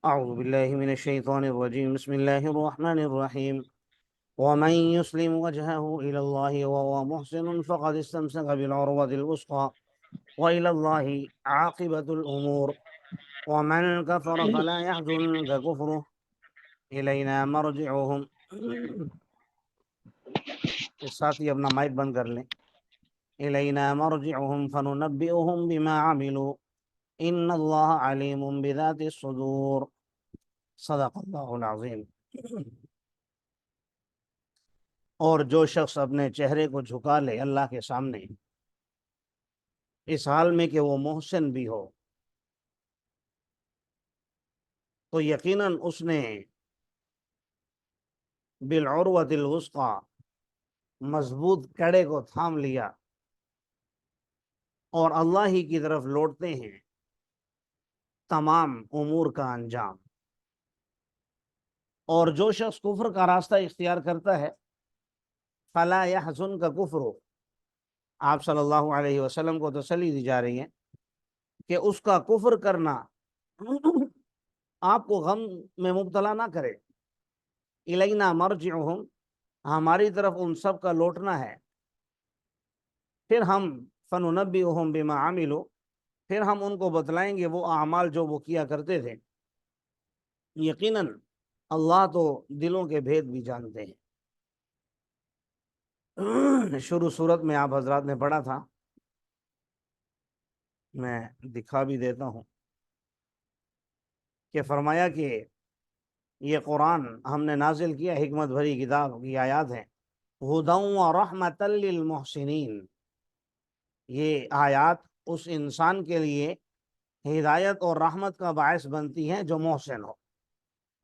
أعوذ بالله من الشيطان الرجيم. بسم الله الرحمن الرحيم. ومن يسلم وجهه إلى الله وهو محسن فقد استمسك بالعروة الوثقى وإلى الله عاقبة الأمور. ومن كفر فلا يحزنك كفره إلينا مرجعهم. اس ساتھ ہی اپنا مائک بند کر لیں. إلينا مرجعهم فننبئهم بما عملوا إن الله عليم بذات الصدور. صدق اللہ العظیم. اور جو شخص اپنے چہرے کو جھکا لے اللہ کے سامنے اس حال میں کہ وہ محسن بھی ہو، تو یقیناً اس نے بالعروۃ الوثقی مضبوط کڑے کو تھام لیا اور اللہ ہی کی طرف لوٹتے ہیں تمام امور کا انجام. اور جو شخص کفر کا راستہ اختیار کرتا ہے فلا يحزن کا کفر، آپ صلی اللہ علیہ وسلم کو تسلی دی جا رہی ہے کہ اس کا کفر کرنا آپ کو غم میں مبتلا نہ کرے. الینا مرجعہم، ہماری طرف ان سب کا لوٹنا ہے. پھر ہم فننبئہم بما عملوا، پھر ہم ان کو بتلائیں گے وہ اعمال جو وہ کیا کرتے تھے. یقیناً اللہ تو دلوں کے بھید بھی جانتے ہیں. شروع صورت میں آپ حضرات نے پڑھا تھا، میں دکھا بھی دیتا ہوں کہ فرمایا کہ یہ قرآن ہم نے نازل کیا، حکمت بھری کتاب کی آیات ہیں، ہدی ورحمۃ للمحسنین. یہ آیات اس انسان کے لیے ہدایت اور رحمت کا باعث بنتی ہیں جو محسن ہو.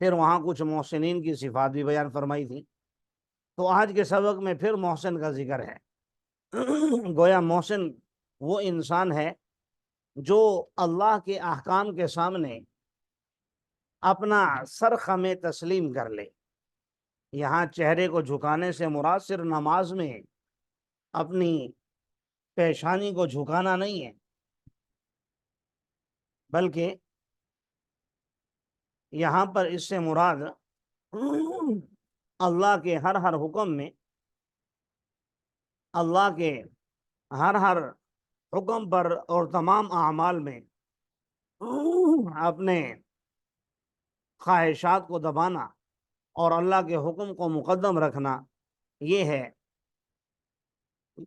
پھر وہاں کچھ محسنین کی صفات بھی بیان فرمائی تھی. تو آج کے سبق میں پھر محسن کا ذکر ہے. گویا محسن وہ انسان ہے جو اللہ کے احکام کے سامنے اپنا سر خم تسلیم کر لے. یہاں چہرے کو جھکانے سے مراد صرف نماز میں اپنی پیشانی کو جھکانا نہیں ہے، بلکہ یہاں پر اس سے مراد اللہ کے ہر حکم میں، اللہ کے ہر حکم پر اور تمام اعمال میں اپنے خواہشات کو دبانا اور اللہ کے حکم کو مقدم رکھنا، یہ ہے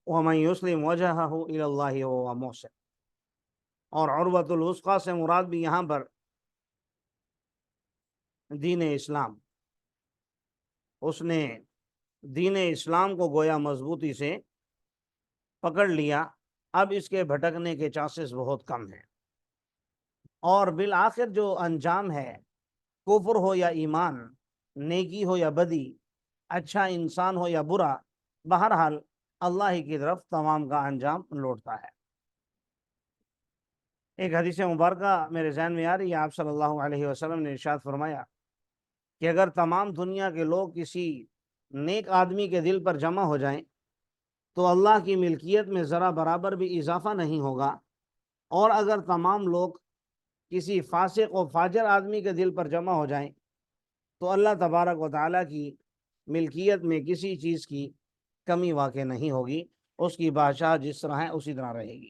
وَمَن يُسْلِمْ وَجْهَهُ إِلَى اللَّهِ وَهُوَ مُحْسِنٌ. اور عروۃ الوثقی سے مراد بھی یہاں پر دین اسلام. اس نے دین اسلام کو گویا مضبوطی سے پکڑ لیا. اب اس کے بھٹکنے کے چانسز بہت کم ہیں. اور بالآخر جو انجام ہے، کفر ہو یا ایمان، نیکی ہو یا بدی، اچھا انسان ہو یا برا، بہرحال اللہ ہی کی طرف تمام کا انجام لوٹتا ہے. ایک حدیث مبارکہ میرے ذہن میں آ رہی ہے، آپ صلی اللہ علیہ وسلم نے ارشاد فرمایا کہ اگر تمام دنیا کے لوگ کسی نیک آدمی کے دل پر جمع ہو جائیں تو اللہ کی ملکیت میں ذرا برابر بھی اضافہ نہیں ہوگا. اور اگر تمام لوگ کسی فاسق و فاجر آدمی کے دل پر جمع ہو جائیں تو اللہ تبارک و تعالیٰ کی ملکیت میں کسی چیز کی کمی واقع نہیں ہوگی. اس کی بادشاہ جس طرح ہے اسی طرح رہے گی.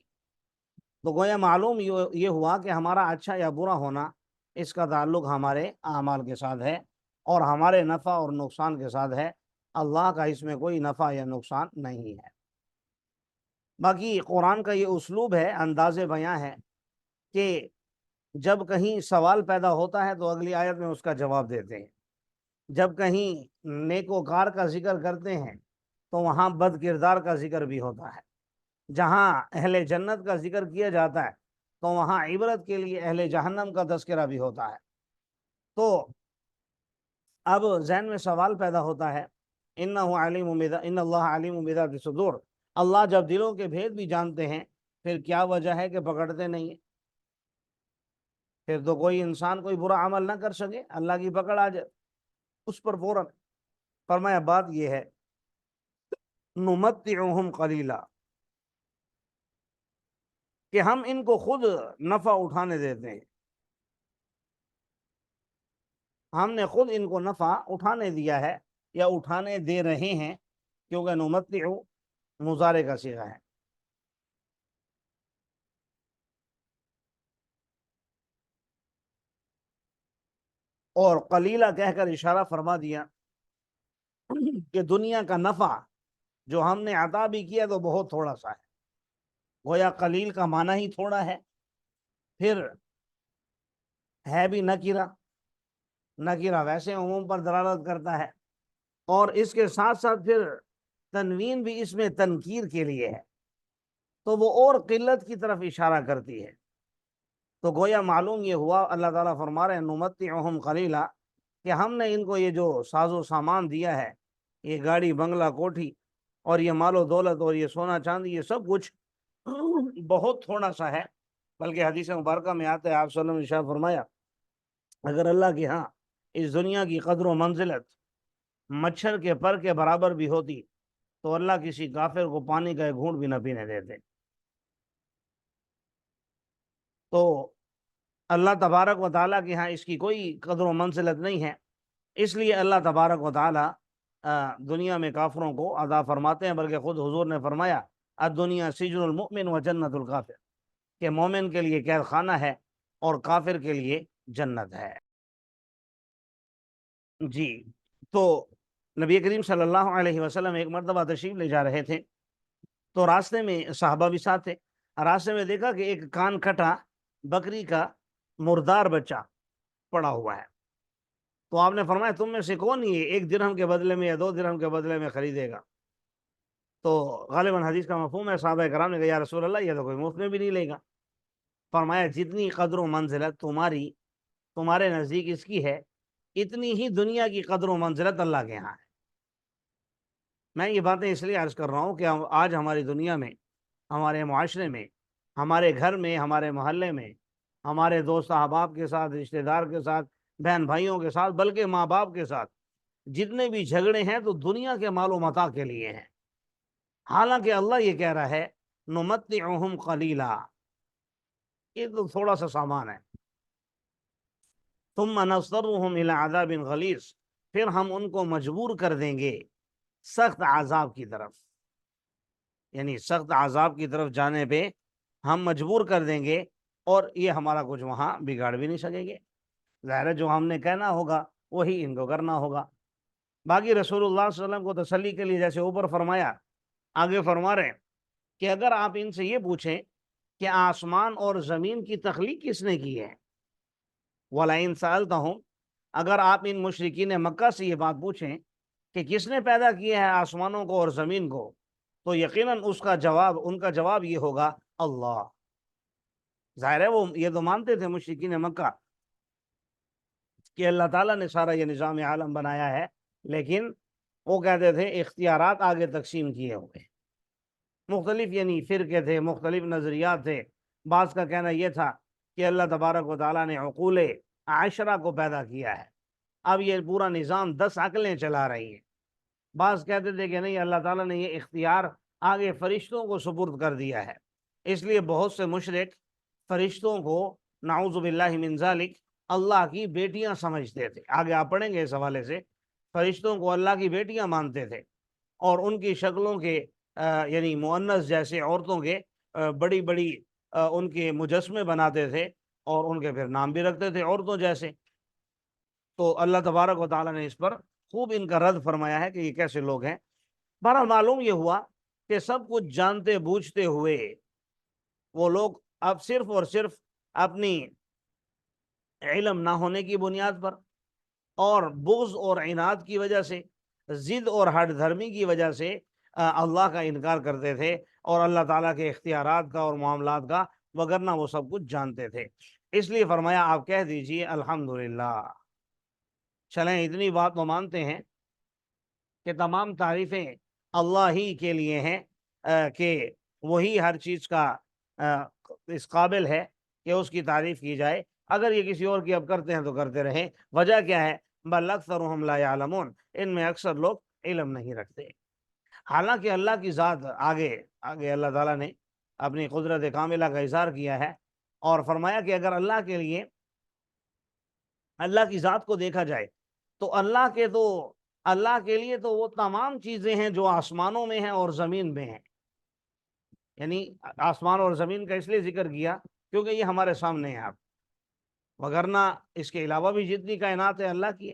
تو گویا معلوم یہ ہوا کہ ہمارا اچھا یا برا ہونا، اس کا تعلق ہمارے اعمال کے ساتھ ہے اور ہمارے نفع اور نقصان کے ساتھ ہے. اللہ کا اس میں کوئی نفع یا نقصان نہیں ہے. باقی قرآن کا یہ اسلوب ہے، انداز بیاں ہے کہ جب کہیں سوال پیدا ہوتا ہے تو اگلی آیت میں اس کا جواب دیتے ہیں. جب کہیں نیکوکار کا ذکر کرتے ہیں تو وہاں بد کردار کا ذکر بھی ہوتا ہے. جہاں اہل جنت کا ذکر کیا جاتا ہے تو وہاں عبرت کے لیے اہل جہنم کا تذکرہ بھی ہوتا ہے. تو اب ذہن میں سوال پیدا ہوتا ہے، ان اللہ علیم بذات الصدور، اللہ جب دلوں کے بھید بھی جانتے ہیں پھر کیا وجہ ہے کہ پکڑتے نہیں ہیں؟ پھر تو کوئی انسان کوئی برا عمل نہ کر سکے، اللہ کی پکڑ آ جائے اس پر فوراً. فرمایا بات یہ ہے، نمتعہم قلیلا، کہ ہم ان کو خود نفع اٹھانے دیتے ہیں. ہم نے خود ان کو نفع اٹھانے دیا ہے یا اٹھانے دے رہے ہیں، کیونکہ نمتع مضارع کا صیغہ ہے۔ اور قلیلہ کہہ کر اشارہ فرما دیا کہ دنیا کا نفع جو ہم نے عطا بھی کیا تو بہت تھوڑا سا ہے۔ گویا قلیل کا معنی ہی تھوڑا ہے، پھر ہے بھی نکرہ، نکرہ ویسے عموم پر دلالت کرتا ہے، اور اس کے ساتھ ساتھ پھر تنوین بھی اس میں تنکیر کے لیے ہے، تو وہ اور قلت کی طرف اشارہ کرتی ہے۔ تو گویا معلوم یہ ہوا، اللہ تعالیٰ فرما رہے ہیں نمتعہم قلیلا، کہ ہم نے ان کو یہ جو ساز و سامان دیا ہے، یہ گاڑی بنگلہ کوٹھی اور یہ مال و دولت اور یہ سونا چاندی، یہ سب کچھ بہت تھوڑا سا ہے۔ بلکہ حدیث مبارکہ میں آتا ہے، آپ صلی اللہ علیہ وسلم نے ارشاد فرمایا اگر اللہ کے ہاں اس دنیا کی قدر و منزلت مچھر کے پر کے برابر بھی ہوتی تو اللہ کسی کافر کو پانی کا ایک گھونٹ بھی نہ پینے دیتے۔ تو اللہ تبارک و تعالیٰ کے ہاں اس کی کوئی قدر و منزلت نہیں ہے، اس لیے اللہ تبارک و تعالیٰ دنیا میں کافروں کو عذاب فرماتے ہیں۔ بلکہ خود حضور نے فرمایا الدنیا سجن المؤمن و جنت الکافر، کہ مومن کے لیے قید خانہ ہے اور کافر کے لیے جنت ہے۔ جی، تو نبی کریم صلی اللہ علیہ وسلم ایک مرتبہ تشریف لے جا رہے تھے، تو راستے میں صحابہ بھی ساتھ تھے، راستے میں دیکھا کہ ایک کان کٹا بکری کا مردار بچہ پڑا ہوا ہے۔ تو آپ نے فرمایا تم میں سے کون یہ 1 درہم کے بدلے میں یا 2 درہم کے بدلے میں خریدے گا؟ تو غالباً حدیث کا مفہوم ہے، صحابہ کرام نے کہا یا رسول اللہ یہ تو کوئی مفت میں بھی نہیں لے گا۔ فرمایا جتنی قدر و منزلت تمہارے نزدیک اس کی ہے، اتنی ہی دنیا کی قدر و منزلت اللہ کے یہاں ہے۔ میں یہ باتیں اس لیے عرض کر رہا ہوں کہ آج ہماری دنیا میں، ہمارے معاشرے میں، ہمارے گھر میں، ہمارے محلے میں، ہمارے دوست احباب کے ساتھ، رشتہ دار کے ساتھ، بہن بھائیوں کے ساتھ، بلکہ ماں باپ کے ساتھ جتنے بھی جھگڑے ہیں تو دنیا کے مال و متاع کے لیے ہیں۔ حالانکہ اللہ یہ کہہ رہا ہے نمتعہم قلیلا، یہ تو تھوڑا سا سامان ہے، ثم نضطرہم الی عذاب غلیظ، پھر ہم ان کو مجبور کر دیں گے سخت عذاب کی طرف، یعنی سخت عذاب کی طرف جانے پہ ہم مجبور کر دیں گے، اور یہ ہمارا کچھ وہاں بگاڑ بھی نہیں سکیں گے۔ ظاہر ہے جو ہم نے کہنا ہوگا وہی ان کو کرنا ہوگا۔ باقی رسول اللہ صلی اللہ علیہ وسلم کو تسلی کے لیے جیسے اوپر فرمایا، آگے فرما رہے ہیں کہ اگر آپ ان سے یہ پوچھیں کہ آسمان اور زمین کی تخلیق کس نے کی ہے، وَلَئِن سَأَلْتَهُمْ، اگر آپ ان مشرکین مکہ سے یہ بات پوچھیں کہ کس نے پیدا کیا ہے آسمانوں کو اور زمین کو، تو یقیناً ان کا جواب یہ ہوگا اللہ۔ ظاہر ہے وہ یہ تو مانتے تھے مشرکین مکہ کہ اللہ تعالیٰ نے سارا یہ نظام عالم بنایا ہے، لیکن وہ کہتے تھے اختیارات آگے تقسیم کیے ہوئے، مختلف یعنی فرقے تھے، مختلف نظریات تھے۔ بعض کا کہنا یہ تھا کہ اللہ تبارک و تعالیٰ نے عقول عشرہ کو پیدا کیا ہے، اب یہ پورا نظام 10 عقلیں چلا رہی ہیں۔ بعض کہتے تھے کہ نہیں، اللہ تعالیٰ نے یہ اختیار آگے فرشتوں کو سپرد کر دیا ہے، اس لیے بہت سے مشرک فرشتوں کو نعوذ باللہ من ذالک اللہ کی بیٹیاں سمجھتے تھے۔ آگے آپ پڑھیں گے اس حوالے سے، فرشتوں کو اللہ کی بیٹیاں مانتے تھے، اور ان کی شکلوں کے یعنی مؤنث جیسے عورتوں کے بڑی بڑی ان کے مجسمے بناتے تھے، اور ان کے پھر نام بھی رکھتے تھے عورتوں جیسے۔ تو اللہ تبارک و تعالیٰ نے اس پر خوب ان کا رد فرمایا ہے کہ یہ کیسے لوگ ہیں۔ بہرحال معلوم یہ ہوا کہ سب کچھ جانتے بوجھتے ہوئے وہ لوگ اب صرف اور صرف اپنی علم نہ ہونے کی بنیاد پر اور بغض اور عناد کی وجہ سے، ضد اور ہٹ دھرمی کی وجہ سے اللہ کا انکار کرتے تھے، اور اللہ تعالیٰ کے اختیارات کا اور معاملات کا، وگرنہ وہ سب کچھ جانتے تھے۔ اس لیے فرمایا آپ کہہ دیجئے الحمدللہ۔ چلیں اتنی بات وہ مانتے ہیں کہ تمام تعریفیں اللہ ہی کے لیے ہیں، کہ وہی ہر چیز کا اس قابل ہے کہ اس کی تعریف کی جائے۔ اگر یہ کسی اور کی اب کرتے ہیں تو کرتے رہیں، وجہ کیا ہے؟ بل اکثرهم لا يعلمون، ان میں اکثر لوگ علم نہیں رکھتے۔ حالانکہ اللہ کی ذات آگے اللہ تعالیٰ نے اپنی قدرت کاملہ کا اظہار کیا ہے، اور فرمایا کہ اگر اللہ کے لیے اللہ کی ذات کو دیکھا جائے تو اللہ کے لیے تو وہ تمام چیزیں ہیں جو آسمانوں میں ہیں اور زمین میں ہیں. یعنی آسمان اور زمین کا اس لیے ذکر کیا کیونکہ یہ ہمارے سامنے ہے. آپ وگرنہ اس کے علاوہ بھی جتنی کائنات ہے اللہ کی ہے.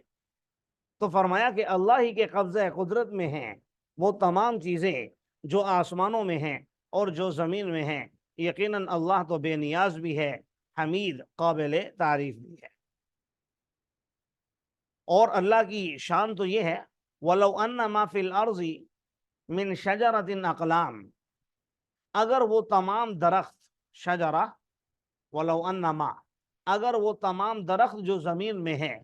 تو فرمایا کہ اللہ ہی کے قبضہ قدرت میں ہیں وہ تمام چیزیں جو آسمانوں میں ہیں اور جو زمین میں ہیں. یقیناً اللہ تو بے نیاز بھی ہے، حمید قابل تعریف بھی ہے. اور اللہ کی شان تو یہ ہے وَلَوْ أَنَّ مَا فِي الْأَرْضِ مِنْ شَجَرَةٍ أَقْلَامٍ، اگر وہ تمام درخت شجرہ، وَلَوْ أَنَّ مَا، اگر وہ تمام درخت جو زمین میں ہے،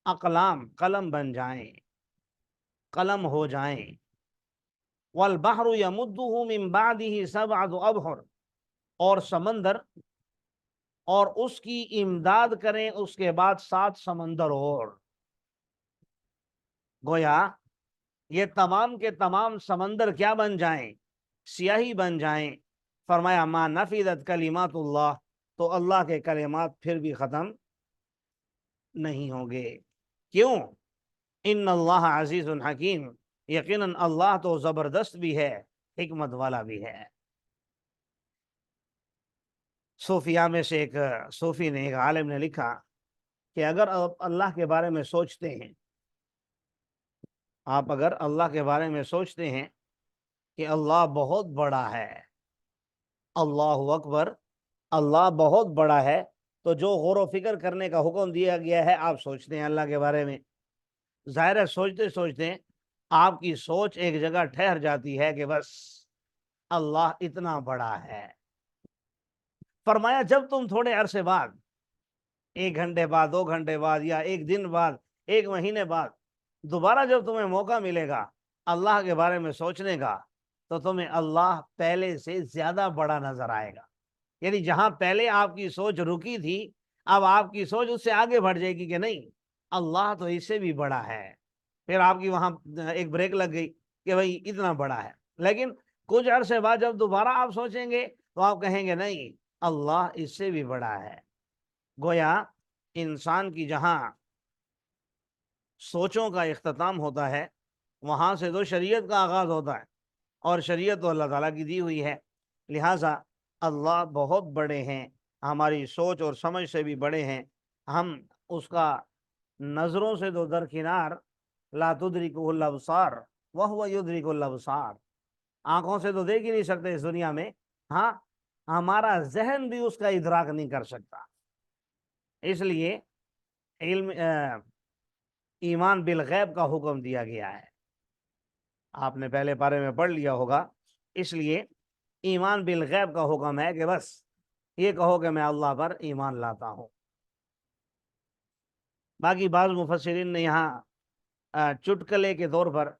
اقلام قلم بن جائیں، قلم ہو جائیں. وَالْبَحْرُ يَمُدُّهُ مِنْ بَعْدِهِ سَبْعَةُ أَبْحُرٍ، اور سمندر اور اس کی امداد کریں اس کے بعد 7 سمندر اور. گویا یہ تمام کے تمام سمندر کیا بن جائیں؟ سیاہی بن جائیں. فرمایا ما نفذت کلمات اللہ، تو اللہ کے کلمات پھر بھی ختم نہیں ہوں گے. کیوں؟ ان اللہ عزیز حکیم، یقیناً اللہ تو زبردست بھی ہے، حکمت والا بھی ہے. صوفیاء میں سے ایک صوفی نے، ایک عالم نے لکھا کہ اگر آپ اللہ کے بارے میں سوچتے ہیں، آپ اگر اللہ کے بارے میں سوچتے ہیں کہ اللہ بہت بڑا ہے، اللہ اکبر، اللہ بہت بڑا ہے، تو جو غور و فکر کرنے کا حکم دیا گیا ہے آپ سوچتے ہیں اللہ کے بارے میں. ظاہر ہے سوچتے سوچتے آپ کی سوچ ایک جگہ ٹھہر جاتی ہے کہ بس اللہ اتنا بڑا ہے. فرمایا جب تم تھوڑے عرصے بعد، 1 گھنٹے بعد، 2 گھنٹے بعد، یا 1 دن بعد، 1 مہینے بعد دوبارہ جب تمہیں موقع ملے گا اللہ کے بارے میں سوچنے کا، تو تمہیں اللہ پہلے سے زیادہ بڑا نظر آئے گا. یعنی جہاں پہلے آپ کی سوچ رکی تھی، اب آپ کی سوچ اس سے آگے بڑھ جائے گی کہ نہیں، اللہ تو اس سے بھی بڑا ہے. پھر آپ کی وہاں ایک بریک لگ گئی کہ بھائی اتنا بڑا ہے. لیکن کچھ عرصے بعد جب دوبارہ آپ سوچیں گے تو آپ کہیں گے نہیں، اللہ اس سے بھی بڑا ہے. گویا انسان کی جہاں سوچوں کا اختتام ہوتا ہے وہاں سے تو شریعت کا آغاز ہوتا ہے، اور شریعت تو اللہ تعالیٰ کی دی ہوئی ہے. لہٰذا اللہ بہت بڑے ہیں، ہماری سوچ اور سمجھ سے بھی بڑے ہیں. ہم اس کا نظروں سے تو درکنار، لا تدرکہ الابصار وہو یدرک الابصار، آنکھوں سے تو دیکھ ہی نہیں سکتے اس دنیا میں، ہاں ہمارا ذہن بھی اس کا ادراک نہیں کر سکتا. اس لیے ایمان بالغیب کا حکم دیا گیا ہے. آپ نے پہلے پارے میں پڑھ لیا ہوگا. اس لیے ایمان بالغیب کا حکم ہے کہ بس یہ کہو کہ میں اللہ پر ایمان لاتا ہوں. باقی بعض مفسرین نے یہاں چٹکلے کے طور پر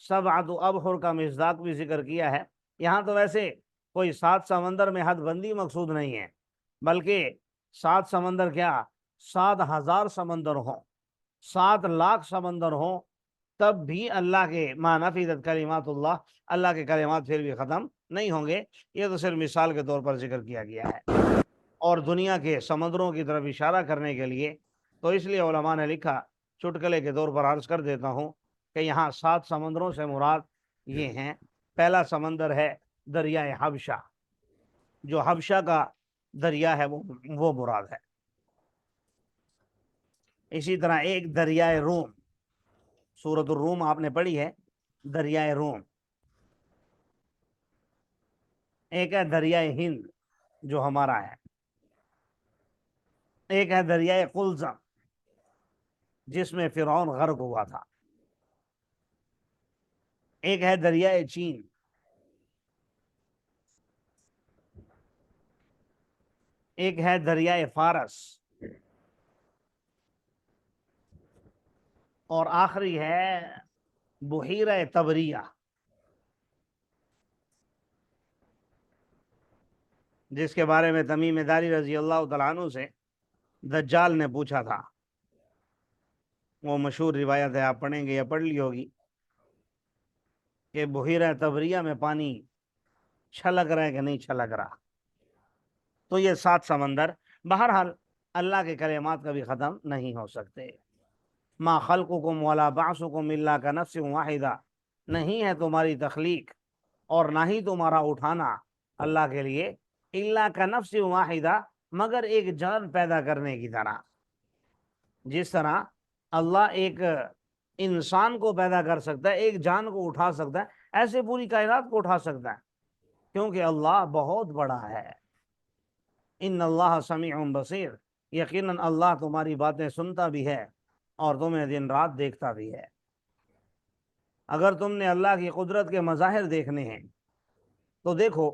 7 ابحر کا مصداق بھی ذکر کیا ہے. یہاں تو ویسے کوئی 7 سمندر میں حد بندی مقصود نہیں ہے، بلکہ 7 سمندر کیا، 7,000 سمندر ہوں، 7 لاکھ سمندر ہوں، تب بھی اللہ کے ما نفذت کلمات اللہ، اللہ کے کلمات پھر بھی ختم نہیں ہوں گے. یہ تو صرف مثال کے طور پر ذکر کیا گیا ہے. اور دنیا کے سمندروں کی طرف اشارہ کرنے کے لیے تو اس لیے علماء نے لکھا، چٹکلے کے طور پر عرض کر دیتا ہوں کہ یہاں 7 سمندروں سے مراد یہ ہیں. پہلا سمندر ہے دریائے حبشہ، جو حبشہ کا دریا ہے وہ مراد ہے. اسی طرح ایک دریائے روم، سورۃ الروم آپ نے پڑھی ہے، دریائے روم. ایک ہے دریائے ہند جو ہمارا ہے. ایک ہے دریائے قلزم جس میں فرعون غرق ہوا تھا. ایک ہے دریائے چین. ایک ہے دریائے فارس. اور آخری ہے بحیرہ تبریہ، جس کے بارے میں تمیم داری رضی اللہ تعالیٰ عنہ سے دجال نے پوچھا تھا. وہ مشہور روایت ہے، آپ پڑھیں گے یا پڑھ لی ہوگی، کہ بحیرہ تبریہ میں پانی چھلک رہا ہے کہ نہیں چھلک رہا. تو یہ 7 سمندر. بہرحال اللہ کے کلمات کبھی ختم نہیں ہو سکتے۔ ما خلقکم ولا بعثکم الا کنفس واحدہ، نہیں ہے تمہاری تخلیق اور نہ ہی تمہارا اٹھانا اللہ کے لیے الا کنفس واحدہ، مگر ایک جان پیدا کرنے کی طرح۔ جس طرح اللہ ایک انسان کو پیدا کر سکتا ہے، ایک جان کو اٹھا سکتا ہے، ایسے پوری کائنات کو اٹھا سکتا ہے، کیونکہ اللہ بہت بڑا ہے۔ ان اللہ سمیع بصیر، یقیناً اللہ تمہاری باتیں سنتا بھی ہے اور تمہیں دن رات دیکھتا بھی ہے۔ اگر تم نے اللہ کی قدرت کے مظاہر دیکھنے ہیں تو دیکھو،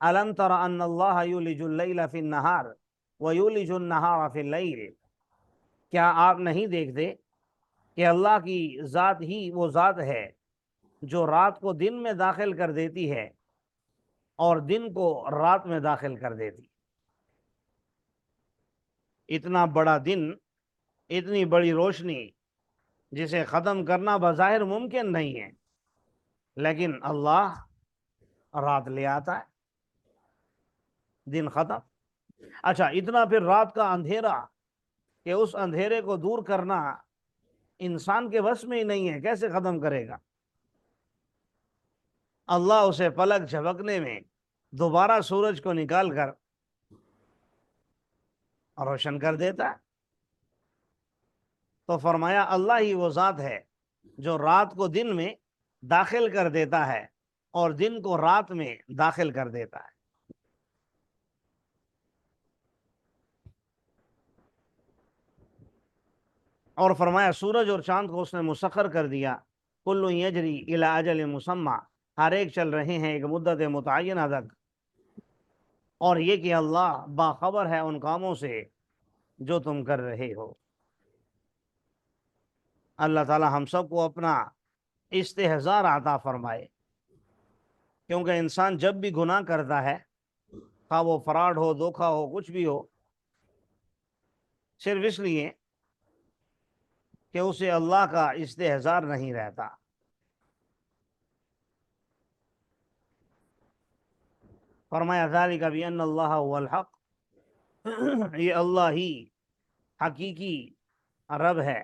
الم تر ان اللہ یولج اللیل فی النہار ویولج النہار فی اللیل، کیا آپ نہیں دیکھتے کہ اللہ کی ذات ہی وہ ذات ہے جو رات کو دن میں داخل کر دیتی ہے اور دن کو رات میں داخل کر دیتی۔ اتنا بڑا دن، اتنی بڑی روشنی، جسے ختم کرنا بظاہر ممکن نہیں ہے، لیکن اللہ رات لے آتا ہے، دن ختم۔ اچھا، اتنا پھر رات کا اندھیرا کہ اس اندھیرے کو دور کرنا انسان کے بس میں ہی نہیں ہے، کیسے ختم کرے گا؟ اللہ اسے پلک جھپکنے میں دوبارہ سورج کو نکال کر روشن کر دیتا ہے۔ تو فرمایا اللہ ہی وہ ذات ہے جو رات کو دن میں داخل کر دیتا ہے اور دن کو رات میں داخل کر دیتا ہے۔ اور فرمایا سورج اور چاند کو اس نے مسخر کر دیا، کل یجری الی اجل مسمى، ہر ایک چل رہے ہیں ایک مدت متعینہ تک، اور یہ کہ اللہ باخبر ہے ان کاموں سے جو تم کر رہے ہو۔ اللہ تعالی ہم سب کو اپنا استحضار عطا فرمائے، کیونکہ انسان جب بھی گناہ کرتا ہے، خواہ وہ فراڈ ہو، دھوکہ ہو، کچھ بھی ہو، صرف اس لیے کہ اسے اللہ کا استحضار نہیں رہتا۔ فرمایا ذالک بأن اللہ هو الحق، یہ اللہ ہی حقیقی رب ہے،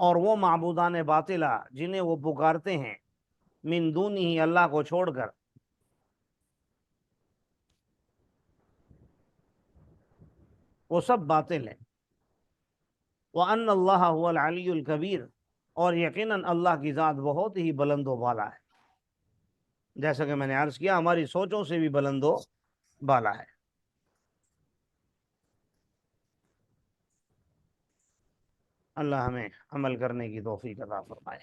اور وہ معبودان باطلہ جنہیں وہ پکارتے ہیں من دونہ، اللہ کو چھوڑ کر، وہ سب باطل ہیں۔ وَأَنَّ اللَّهَ هُوَ الْعَلِيُّ الْكَبِيرُ، اور یقیناً اللہ کی ذات بہت ہی بلند و بالا ہے، جیسا کہ میں نے عرض کیا ہماری سوچوں سے بھی بلند و بالا ہے۔ اللہ ہمیں عمل کرنے کی توفیق عطا فرمائے۔